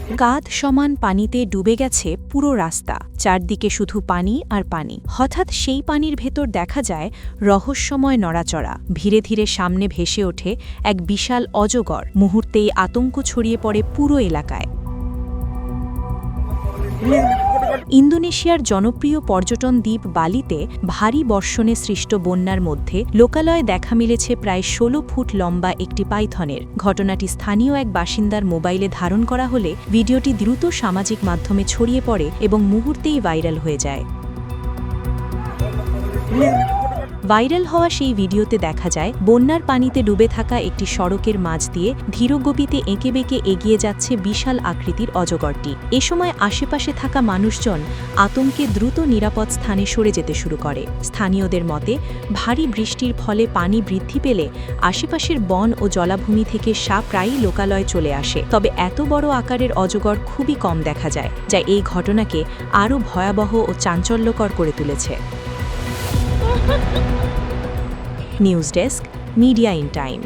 কাঁধ সমান পানিতে ডুবে গেছে পুরো রাস্তা, চারদিকে শুধু পানি আর পানি। হঠাৎ সেই পানির ভেতর দেখা যায় রহস্যময় নড়াচড়া। ধীরে ধীরে সামনে ভেসে ওঠে এক বিশাল অজগর। মুহূর্তেই আতঙ্ক ছড়িয়ে পড়ে পুরো এলাকায়। ইন্দোনেশিয়ার জনপ্রিয় পর্যটন দ্বীপ বালিতে ভারী বর্ষণে সৃষ্ট বন্যার মধ্যে লোকালয়ে দেখা মিলেছে প্রায় ১৬ ফুট লম্বা একটি পাইথনের। ঘটনাটি স্থানীয় এক বাসিন্দার মোবাইলে ধারণ করা হলে ভিডিওটি দ্রুত সামাজিক মাধ্যমে ছড়িয়ে পড়ে এবং মুহূর্তেই ভাইরাল হয়ে যায়। ভাইরাল হওয়া সেই ভিডিওতে দেখা যায় বন্যার পানিতে ডুবে থাকা একটি সড়কের মাঝ দিয়ে ধীরগতিতে এঁকেবেঁকে এগিয়ে যাচ্ছে বিশাল আকৃতির অজগরটি। এ সময় আশেপাশে থাকা মানুষজন আতঙ্কে দ্রুত নিরাপদ স্থানে সরে যেতে শুরু করে। স্থানীয়দের মতে, ভারী বৃষ্টির ফলে পানি বৃদ্ধি পেলে আশেপাশের বন ও জলাভূমি থেকে সাপ প্রায়ই লোকালয়ে চলে আসে। তবে এত বড় আকারের অজগর খুবই কম দেখা যায়, যা এই ঘটনাকে আরও ভয়াবহ ও চাঞ্চল্যকর করে তুলেছে। News desk, media in time.